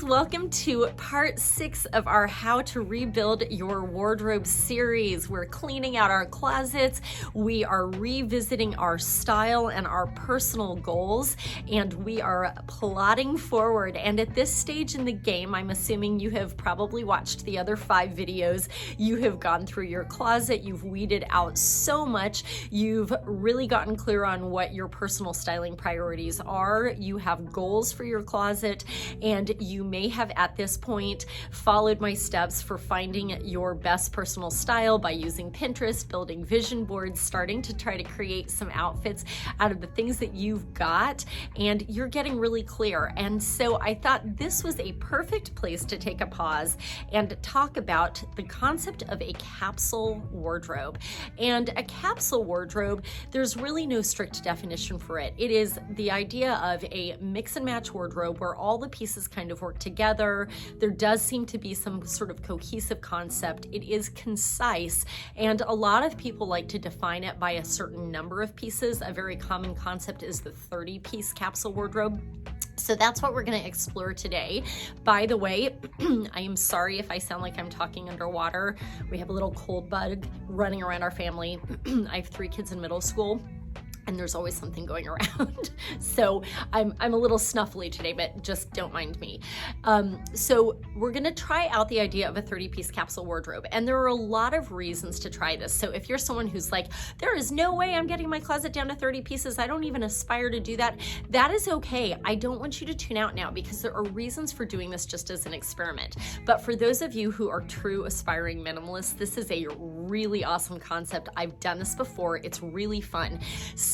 welcome to part 6 of our How to Rebuild Your Wardrobe series. We're cleaning out our closets, we are revisiting our style and our personal goals, and we are plotting forward. And at this stage in the game, I'm assuming you have probably watched the other 5 videos, you have gone through your closet, you've weeded out so much, you've really gotten clear on what your personal styling priorities are, you have goals for your closet, and you may have at this point followed my steps for finding your best personal style by using Pinterest, building vision boards, starting to try to create some outfits out of the things that you've got, and you're getting really clear. And so I thought this was a perfect place to take a pause and talk about the concept of a capsule wardrobe. And a capsule wardrobe, there's really no strict definition for it. It is the idea of a mix and match wardrobe where all the pieces kind of work together. There does seem to be some sort of cohesive concept. It is concise, and a lot of people like to define it by a certain number of pieces. A very common concept is the 30-piece capsule wardrobe. So that's what we're going to explore today. By the way, I am sorry if I sound like I'm talking underwater. We have a little cold bug running around our family. I have 3 kids in middle school, and there's always something going around. So I'm a little snuffly today, but just don't mind me. So we're gonna try out the idea of a 30-piece capsule wardrobe. And there are a lot of reasons to try this. So if you're someone who's like, there is no way I'm getting my closet down to 30 pieces, I don't even aspire to do that, that is okay. I don't want you to tune out now because there are reasons for doing this just as an experiment. But for those of you who are true aspiring minimalists, this is a really awesome concept. I've done this before. It's really fun.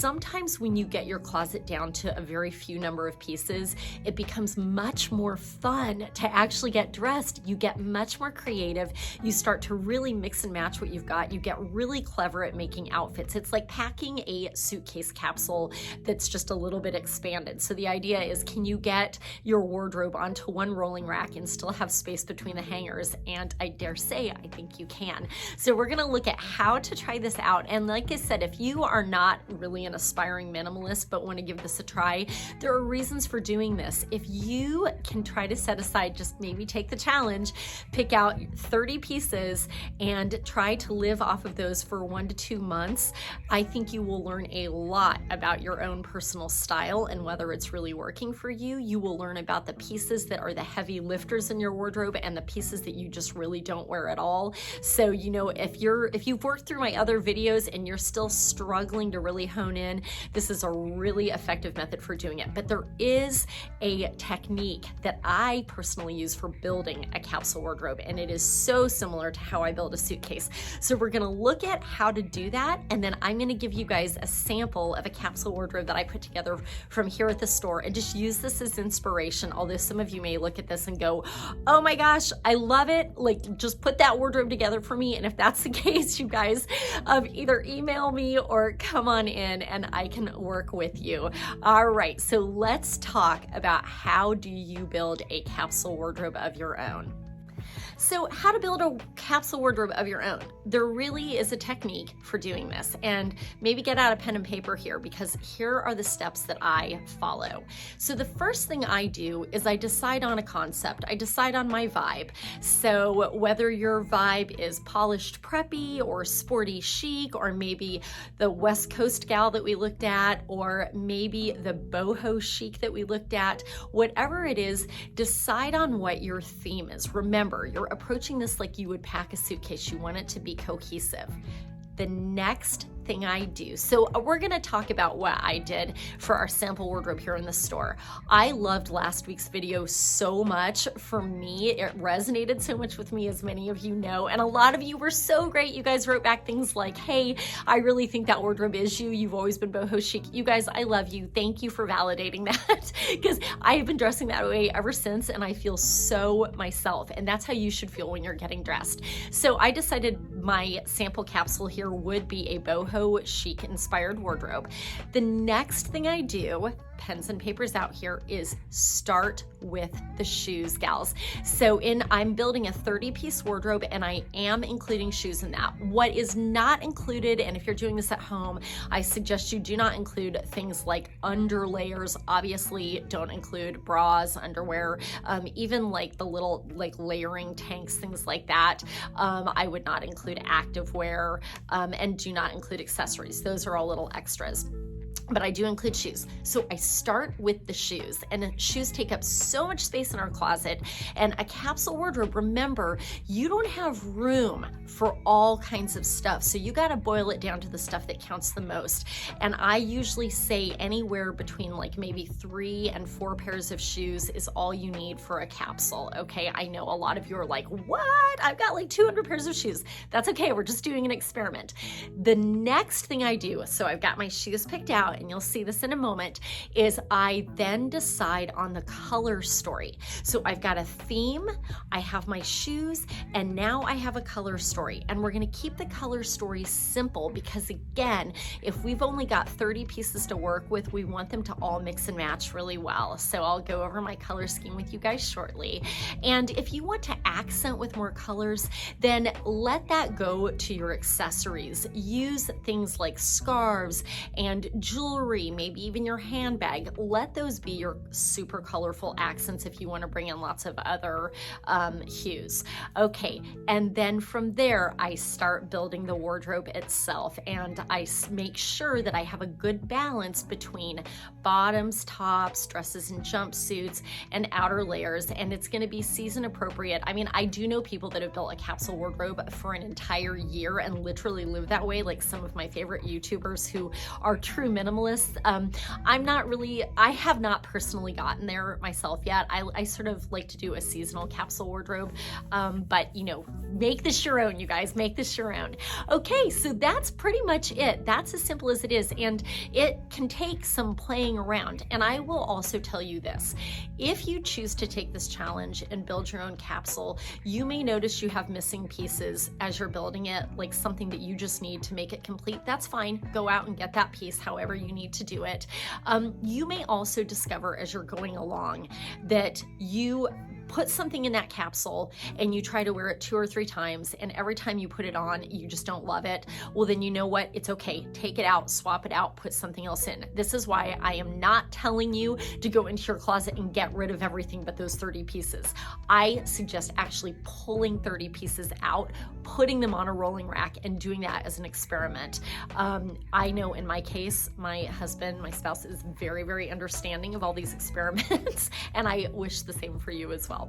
Sometimes when you get your closet down to a very few number of pieces, it becomes much more fun to actually get dressed. You get much more creative. You start to really mix and match what you've got. You get really clever at making outfits. It's like packing a suitcase capsule that's just a little bit expanded. So the idea is, can you get your wardrobe onto one rolling rack and still have space between the hangers? And I dare say, I think you can. So we're gonna look at how to try this out. And like I said, if you are not really an aspiring minimalist but want to give this a try, there are reasons for doing this. If you can try to set aside, just maybe take the challenge, pick out 30 pieces and try to live off of those for 1 to 2 months, I think you will learn a lot about your own personal style and whether it's really working for you. You will learn about the pieces that are the heavy lifters in your wardrobe and the pieces that you just really don't wear at all. So, you know, if you've worked through my other videos and you're still struggling to really hone in, this is a really effective method for doing it. But there is a technique that I personally use for building a capsule wardrobe, and it is so similar to how I build a suitcase. So we're gonna look at how to do that, and then I'm gonna give you guys a sample of a capsule wardrobe that I put together from here at the store, and just use this as inspiration, although some of you may look at this and go, oh my gosh, I love it, like just put that wardrobe together for me. And if that's the case, you guys, either email me or come on in and I can work with you. All right, so let's talk about how do you build a capsule wardrobe of your own. So how to build a capsule wardrobe of your own. There really is a technique for doing this, and maybe get out a pen and paper here because here are the steps that I follow. So the first thing I do is I decide on a concept. I decide on my vibe. So whether your vibe is polished preppy or sporty chic, or maybe the West Coast gal that we looked at, or maybe the boho chic that we looked at, whatever it is, decide on what your theme is. Remember, you're approaching this like you would pack a suitcase. You want it to be cohesive. The next thing I do, so we're gonna talk about what I did for our sample wardrobe here in the store. I loved last week's video so much. For me, it resonated so much with me, as many of you know, and a lot of you were so great. You guys wrote back things like, hey, I really think that wardrobe is you. You've always been boho chic. You guys, I love you. Thank you for validating that because I have been dressing that way ever since, and I feel so myself, and that's how you should feel when you're getting dressed. So I decided my sample capsule here would be a boho boho chic inspired wardrobe. The next thing I do, pens and papers out here, is start with the shoes, gals. So I'm building a 30-piece wardrobe, and I am including shoes in that. What is not included, and if you're doing this at home, I suggest you do not include things like underlayers. Obviously, don't include bras, underwear, even like the little like layering tanks, things like that. I would not include activewear, and do not include accessories. Those are all little extras. But I do include shoes. So I start with the shoes, and shoes take up so much space in our closet. And a capsule wardrobe, remember, you don't have room for all kinds of stuff. So you got to boil it down to the stuff that counts the most. And I usually say anywhere between like maybe 3 and 4 pairs of shoes is all you need for a capsule. Okay. I know a lot of you are like, what? I've got like 200 pairs of shoes. That's okay. We're just doing an experiment. The next thing I do, so I've got my shoes picked out, and you'll see this in a moment, is I then decide on the color story. So I've got a theme, I have my shoes, and now I have a color story. And we're gonna keep the color story simple because, again, if we've only got 30 pieces to work with, we want them to all mix and match really well. So I'll go over my color scheme with you guys shortly. And if you want to accent with more colors, then let that go to your accessories. Use things like scarves and jewelry, maybe even your handbag. Let those be your super colorful accents if you want to bring in lots of other hues. Okay, and then from there, I start building the wardrobe itself, and I make sure that I have a good balance between bottoms, tops, dresses and jumpsuits, and outer layers, and it's going to be season appropriate. I mean, I do know people that have built a capsule wardrobe for an entire year and literally live that way, like some of my favorite YouTubers who are true minimalists. I have not personally gotten there myself yet. I sort of like to do a seasonal capsule wardrobe, but you know, make this your own, you guys, make this your own. Okay, so that's pretty much it. That's as simple as it is, and it can take some playing around. And I will also tell you this, if you choose to take this challenge and build your own capsule, you may notice you have missing pieces as you're building it, like something that you just need to make it complete. That's fine. Go out and get that piece however you need to do it. You may also discover as you're going along that you put something in that capsule and you try to wear it 2 or 3 times, and every time you put it on, you just don't love it. Well, then you know what? It's okay. Take it out, swap it out, put something else in. This is why I am not telling you to go into your closet and get rid of everything but those 30 pieces. I suggest actually pulling 30 pieces out, putting them on a rolling rack, and doing that as an experiment. I know in my case, my husband, my spouse, is very, very understanding of all these experiments, and I wish the same for you as well.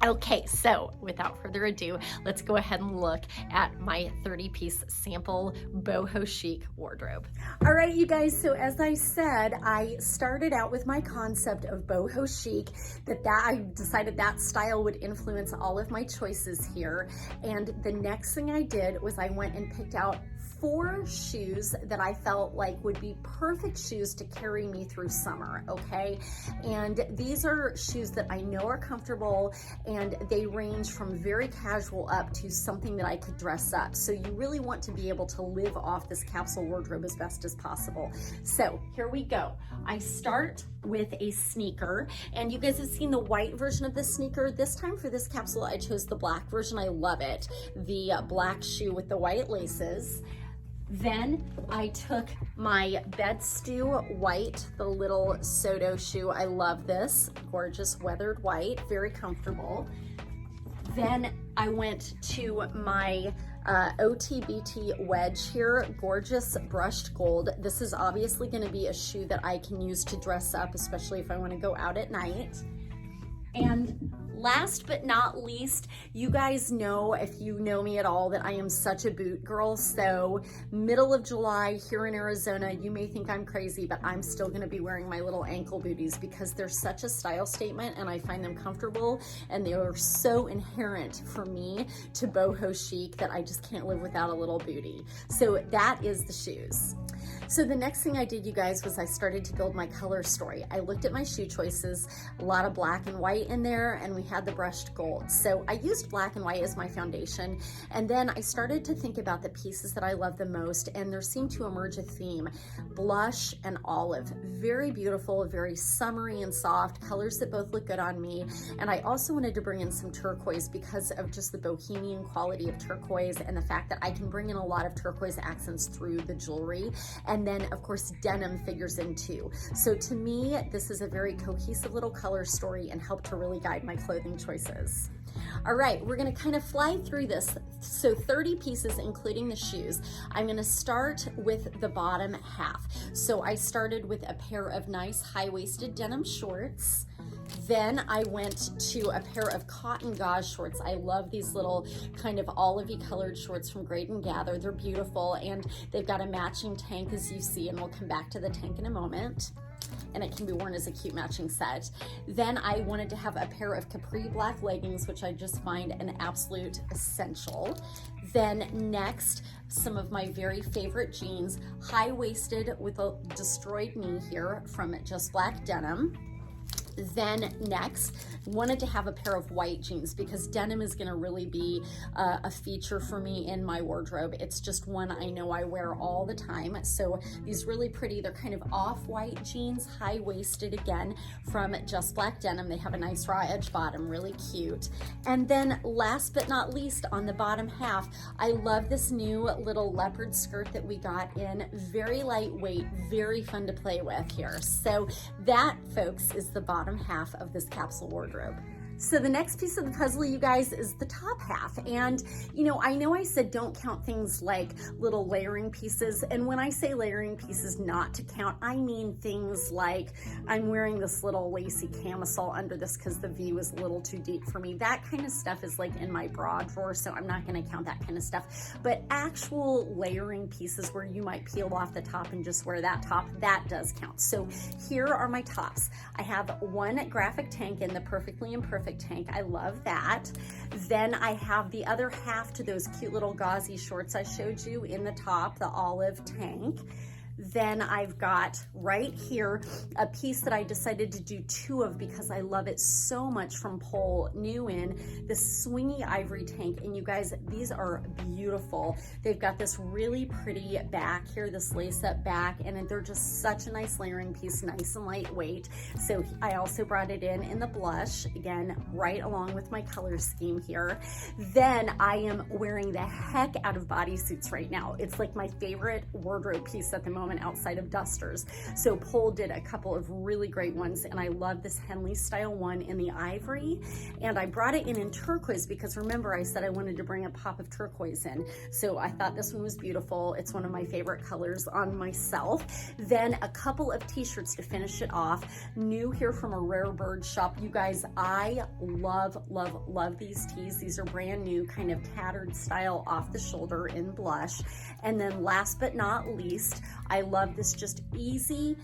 Okay, so without further ado, let's go ahead and look at my 30-piece sample boho chic wardrobe. All right, you guys, so as I said, I started out with my concept of boho chic, that I decided that style would influence all of my choices here. And the next thing I did was I went and picked out 4 shoes that I felt like would be perfect shoes to carry me through summer, okay? And these are shoes that I know are comfortable, and they range from very casual up to something that I could dress up. So you really want to be able to live off this capsule wardrobe as best as possible. So here we go. I start with a sneaker, and you guys have seen the white version of this sneaker. This time for this capsule, I chose the black version. I love it. The black shoe with the white laces. Then I took my bed stew white, the little Sodo shoe. I love this, gorgeous weathered white, very comfortable. Then I went to my OTBT wedge here, gorgeous brushed gold. This is obviously going to be a shoe that I can use to dress up, especially if I want to go out at night. And last but not least, you guys know, if you know me at all, that I am such a boot girl. So middle of July here in Arizona, you may think I'm crazy, but I'm still gonna be wearing my little ankle booties because they're such a style statement, and I find them comfortable, and they are so inherent for me to boho chic that I just can't live without a little booty. So that is the shoes. So the next thing I did, you guys, was I started to build my color story. I looked at my shoe choices, a lot of black and white in there, and we had the brushed gold. So I used black and white as my foundation, and then I started to think about the pieces that I love the most, and there seemed to emerge a theme: blush and olive. Very beautiful, very summery and soft, colors that both look good on me. And I also wanted to bring in some turquoise because of just the bohemian quality of turquoise and the fact that I can bring in a lot of turquoise accents through the jewelry. And then of course denim figures in too. So to me, this is a very cohesive little color story and helped to really guide my clothing choices. All right, we're gonna kind of fly through this. So 30 pieces, including the shoes. I'm gonna start with the bottom half. So I started with a pair of nice high-waisted denim shorts. Then I went to a pair of cotton gauze shorts. I love these little kind of olivey colored shorts from Great and Gather. They're beautiful, and they've got a matching tank, as you see, and we'll come back to the tank in a moment. And it can be worn as a cute matching set. Then I wanted to have a pair of capri black leggings, which I just find an absolute essential. Then next, some of my very favorite jeans, high-waisted with a destroyed knee here from Just Black Denim. Then next, wanted to have a pair of white jeans because denim is gonna really be a feature for me in my wardrobe. It's just one I know I wear all the time. So these really pretty, they're kind of off-white jeans, high-waisted again from Just Black Denim. They have a nice raw edge bottom, really cute. And then last but not least, on the bottom half, I love this new little leopard skirt that we got in. Very lightweight, very fun to play with here. So that, folks, is the bottom half of this capsule wardrobe. So the next piece of the puzzle, you guys, is the top half. And, you know I said don't count things like little layering pieces. And when I say layering pieces not to count, I mean things like I'm wearing this little lacy camisole under this because the V was a little too deep for me. That kind of stuff is like in my bra drawer, so I'm not going to count that kind of stuff. But actual layering pieces where you might peel off the top and just wear that top, that does count. So here are my tops. I have one graphic tank in the Perfectly Imperfect tank. I love that. Then I have the other half to those cute little gauzy shorts I showed you in the top, the olive tank. Then I've got right here a piece that I decided to do two of because I love it so much from Pole, new in this swingy ivory tank. And you guys, these are beautiful. They've got this really pretty back here, this lace up back, and they're just such a nice layering piece, nice and lightweight. So I also brought it in the blush, again, right along with my color scheme here. Then I am wearing the heck out of bodysuits right now. It's like my favorite wardrobe piece at the moment outside of dusters. So Pole did a couple of really great ones, and I love this Henley style one in the ivory, and I brought it in turquoise because remember I said I wanted to bring a pop of turquoise in. So I thought this one was beautiful. It's one of my favorite colors on myself. Then a couple of t-shirts to finish it off. New here from a Rare Bird shop. You guys, I love, love, love these tees. These are brand new, kind of tattered style off the shoulder in blush. And then last but not least, I love this just easy,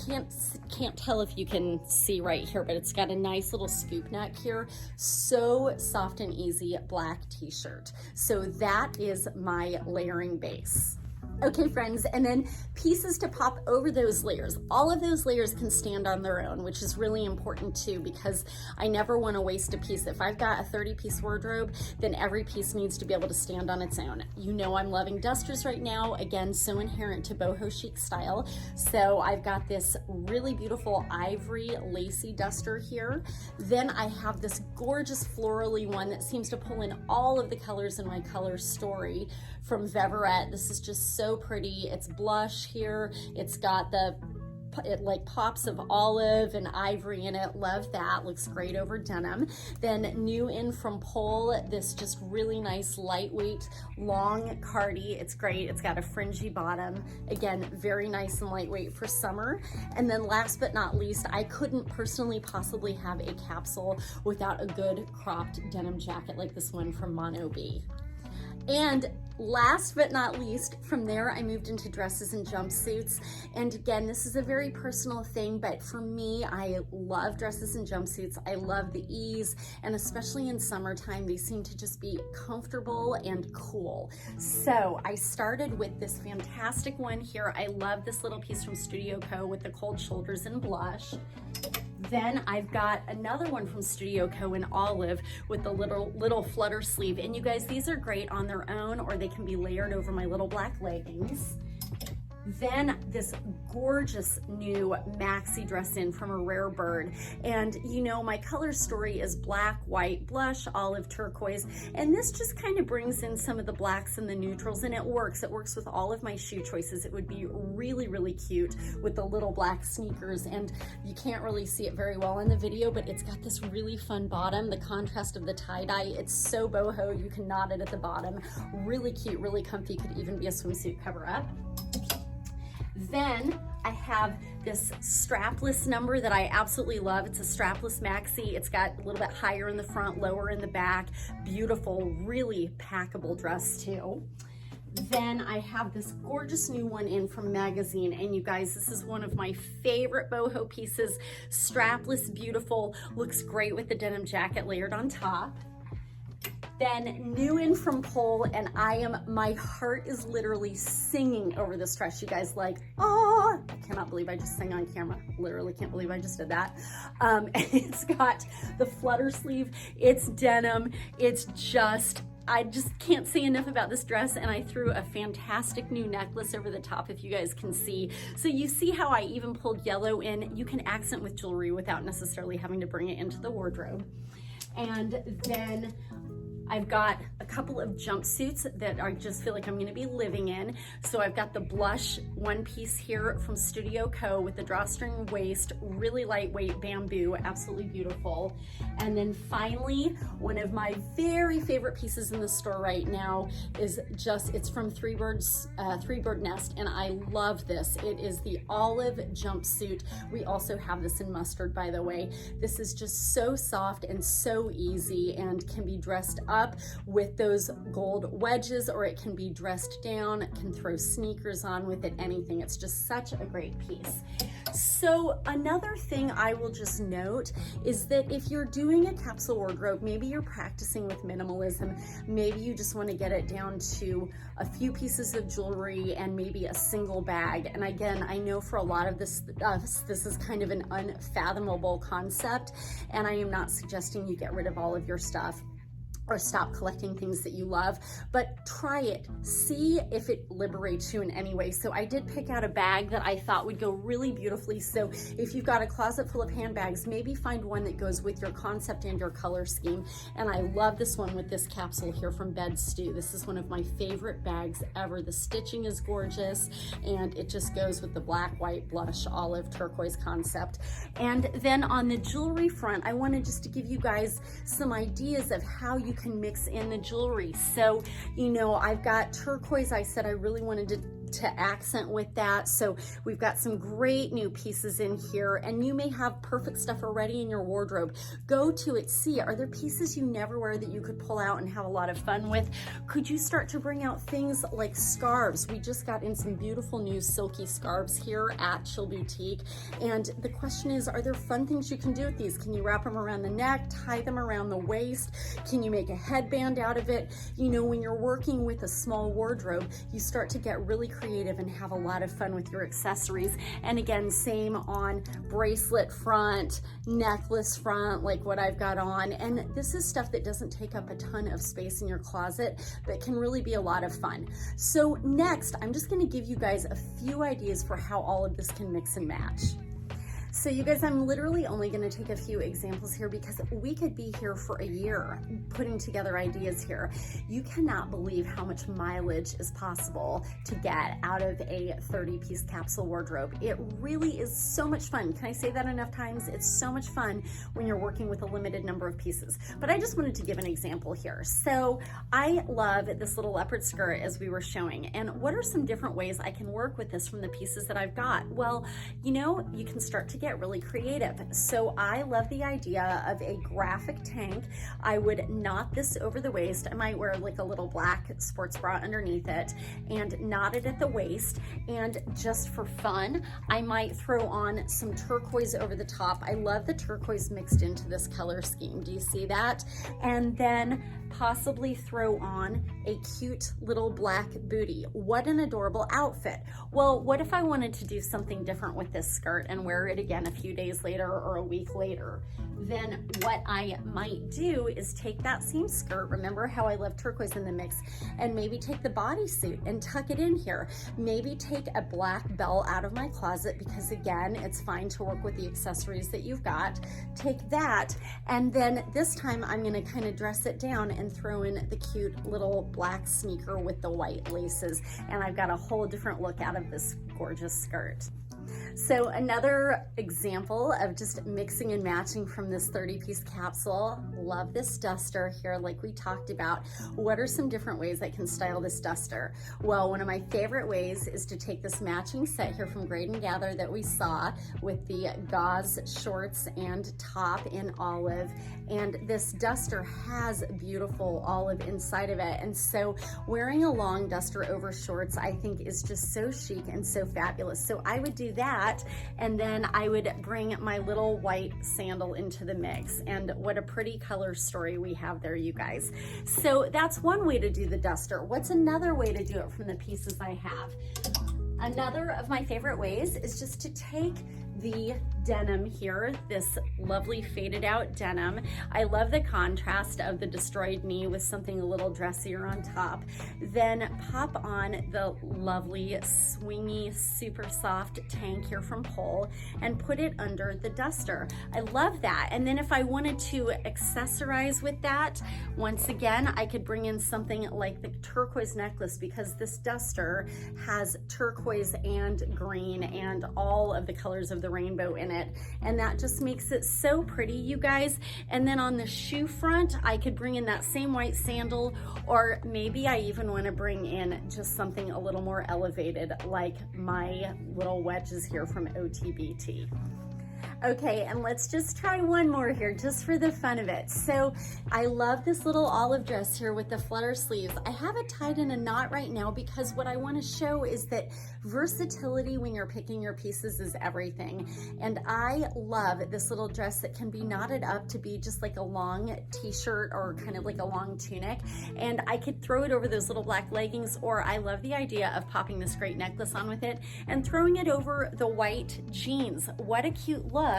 can't tell if you can see right here, but it's got a nice little scoop neck here. So soft and easy black t-shirt. So that is my layering base. Okay, friends, and then pieces to pop over those layers. All of those layers can stand on their own, which is really important too, because I never want to waste a piece. If I've got a 30-piece wardrobe, then every piece needs to be able to stand on its own. You know I'm loving dusters right now. Again, so inherent to boho chic style. So I've got this really beautiful ivory lacy duster here. Then I have this gorgeous florally one that seems to pull in all of the colors in my color story from Veverette. This is just so pretty. It's blush here. It's got it like pops of olive and ivory in it. Love that. Looks great over denim. Then new in from Pole, this just really nice lightweight long cardi. It's great. It's got a fringy bottom. Again, very nice and lightweight for summer. And then last but not least, I couldn't personally possibly have a capsule without a good cropped denim jacket like this one from Mono B. And Last but not least, from there I moved into dresses and jumpsuits. And again, this is a very personal thing, but for me, I love dresses and jumpsuits. I love the ease, and especially in summertime, they seem to just be comfortable and cool. So I started with this fantastic one here. I love this little piece from Studio Co with the cold shoulders and blush. Then I've got another one from Studio Co in olive with the little flutter sleeve. And you guys, these are great on their own, or they can be layered over my little black leggings. Then this gorgeous new maxi dress in from a Rare Bird. And you know, my color story is black, white, blush, olive, turquoise. And this just kind of brings in some of the blacks and the neutrals, and it works. It works with all of my shoe choices. It would be really, really cute with the little black sneakers. And you can't really see it very well in the video, but it's got this really fun bottom, the contrast of the tie-dye. It's so boho, you can knot it at the bottom. Really cute, really comfy, could even be a swimsuit cover-up. Then I have this strapless number that I absolutely love. It's a strapless maxi. It's got a little bit higher in the front, lower in the back. Beautiful, really packable dress too. Then I have this gorgeous new one in from Magazine, and you guys, this is one of my favorite boho pieces. Strapless, beautiful, looks great with the denim jacket layered on top. Then new in from Pole, and my heart is literally singing over this dress. You guys, like, oh, I cannot believe I just sang on camera. Literally can't believe I just did that. It's got the flutter sleeve, it's denim, it's just, I just can't say enough about this dress, and I threw a fantastic new necklace over the top, if you guys can see. So you see how I even pulled yellow in. You can accent with jewelry without necessarily having to bring it into the wardrobe. And then I've got a couple of jumpsuits that I just feel like I'm gonna be living in. So I've got the blush one piece here from Studio Co with the drawstring waist, really lightweight bamboo, absolutely beautiful. And then finally, one of my very favorite pieces in the store right now is it's from Three Bird Nest, and I love this. It is the olive jumpsuit. We also have this in mustard, by the way. This is just so soft and so easy, and can be dressed up with those gold wedges, or it can be dressed down, can throw sneakers on with it, anything. It's just such a great piece. So another thing I will just note is that if you're doing a capsule wardrobe, maybe you're practicing with minimalism, maybe you just want to get it down to a few pieces of jewelry and maybe a single bag. And again, I know for a lot of this is kind of an unfathomable concept, and I am not suggesting you get rid of all of your stuff or stop collecting things that you love, but try it. See if it liberates you in any way. So I did pick out a bag that I thought would go really beautifully. So if you've got a closet full of handbags, maybe find one that goes with your concept and your color scheme. And I love this one with this capsule here from Bed Stew. This is one of my favorite bags ever. The stitching is gorgeous, and it just goes with the black, white, blush, olive, turquoise concept. And then on the jewelry front, I wanted just to give you guys some ideas of how you can mix in the jewelry. So, you know, I've got turquoise. I said I really wanted to accent with that. So we've got some great new pieces in here, and you may have perfect stuff already in your wardrobe. Go to it, see, are there pieces you never wear that you could pull out and have a lot of fun with? Could you start to bring out things like scarves? We just got in some beautiful new silky scarves here at Chill Boutique. And the question is, are there fun things you can do with these? Can you wrap them around the neck, tie them around the waist? Can you make a headband out of it? You know, when you're working with a small wardrobe, you start to get really creative and have a lot of fun with your accessories. And again, same on bracelet front, necklace front, like what I've got on. And this is stuff that doesn't take up a ton of space in your closet, but can really be a lot of fun. So next, I'm just gonna give you guys a few ideas for how all of this can mix and match. So you guys, I'm literally only gonna take a few examples here because we could be here for a year putting together ideas here. You cannot believe how much mileage is possible to get out of a 30-piece capsule wardrobe. It really is so much fun. Can I say that enough times? It's so much fun when you're working with a limited number of pieces. But I just wanted to give an example here. So I love this little leopard skirt as we were showing. And what are some different ways I can work with this from the pieces that I've got? Well, you know, you can start to get really creative. So I love the idea of a graphic tank. I would knot this over the waist. I might wear like a little black sports bra underneath it and knot it at the waist. And just for fun, I might throw on some turquoise over the top. I love the turquoise mixed into this color scheme. Do you see that? And then possibly throw on a cute little black bootie. What an adorable outfit. Well, what if I wanted to do something different with this skirt and wear it again a few days later or a week later? Then what I might do is take that same skirt, remember how I love turquoise in the mix, and maybe take the bodysuit and tuck it in here. Maybe take a black belt out of my closet, because again, it's fine to work with the accessories that you've got. Take that, and then this time I'm gonna kind of dress it down and throw in the cute little black sneaker with the white laces, and I've got a whole different look out of this gorgeous skirt. So another example of just mixing and matching from this 30-piece capsule. Love this duster here like we talked about. What are some different ways I can style this duster? Well, one of my favorite ways is to take this matching set here from Grade & Gather that we saw with the gauze shorts and top in olive. And this duster has beautiful olive inside of it. And so wearing a long duster over shorts, I think, is just so chic and so fabulous. So I would do that, and then I would bring my little white sandal into the mix. And what a pretty color story we have there, you guys. So that's one way to do the duster. What's another way to do it from the pieces I have? Another of my favorite ways is just to take the denim here, this lovely faded out denim. I love the contrast of the destroyed knee with something a little dressier on top. Then pop on the lovely swingy, super soft tank here from Pole and put it under the duster. I love that. And then if I wanted to accessorize with that, once again, I could bring in something like the turquoise necklace, because this duster has turquoise and green and all of the colors of the rainbow in it, and that just makes it so pretty, you guys. And then on the shoe front, I could bring in that same white sandal, or maybe I even want to bring in just something a little more elevated, like my little wedges here from OTBT. Okay, and let's just try one more here just for the fun of it. So I love this little olive dress here with the flutter sleeves. I have it tied in a knot right now because what I want to show is that versatility when you're picking your pieces is everything. And I love this little dress that can be knotted up to be just like a long t-shirt or kind of like a long tunic. And I could throw it over those little black leggings, or I love the idea of popping this great necklace on with it and throwing it over the white jeans. What a cute look.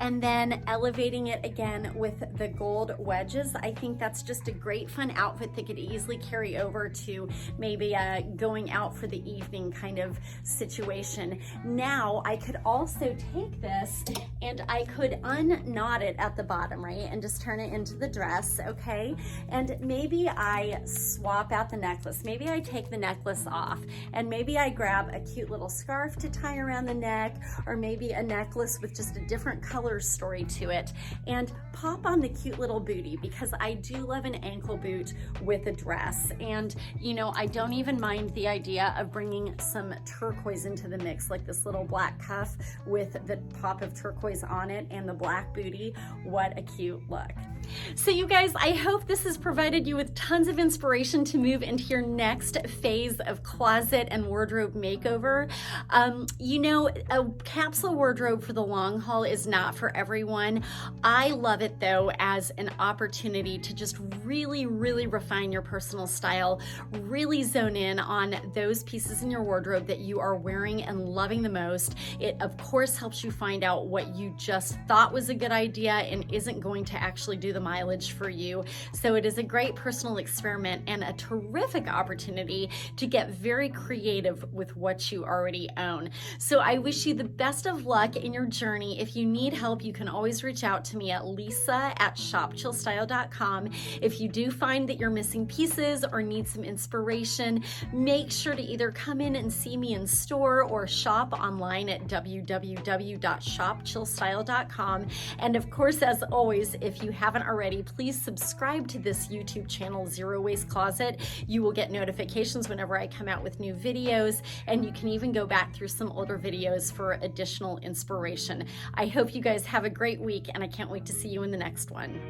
And then elevating it again with the gold wedges. I think that's just a great fun outfit that could easily carry over to maybe a going out for the evening kind of situation. Now I could also take this and I could unknot it at the bottom, right? And just turn it into the dress, okay? And maybe I swap out the necklace. Maybe I take the necklace off and maybe I grab a cute little scarf to tie around the neck, or maybe a necklace with just a different color story to it, and pop on the cute little bootie, because I do love an ankle boot with a dress. And you know, I don't even mind the idea of bringing some turquoise into the mix, like this little black cuff with the pop of turquoise on it and the black bootie. What a cute look. So you guys, I hope this has provided you with tons of inspiration to move into your next phase of closet and wardrobe makeover. You know, a capsule wardrobe for the long haul is not for everyone. I love it though as an opportunity to just really, really refine your personal style, really zone in on those pieces in your wardrobe that you are wearing and loving the most. It of course helps you find out what you just thought was a good idea and isn't going to actually do the mileage for you. So it is a great personal experiment and a terrific opportunity to get very creative with what you already own. So I wish you the best of luck in your journey. If you need help, you can always reach out to me at lisa@shopchillstyle.com. If you do find that you're missing pieces or need some inspiration, make sure to either come in and see me in store or shop online at www.shopchillstyle.com. And of course, as always, if you haven't haven't already, please subscribe to this YouTube channel, Zero Waste Closet. You will get notifications whenever I come out with new videos, and you can even go back through some older videos for additional inspiration. I hope you guys have a great week, and I can't wait to see you in the next one.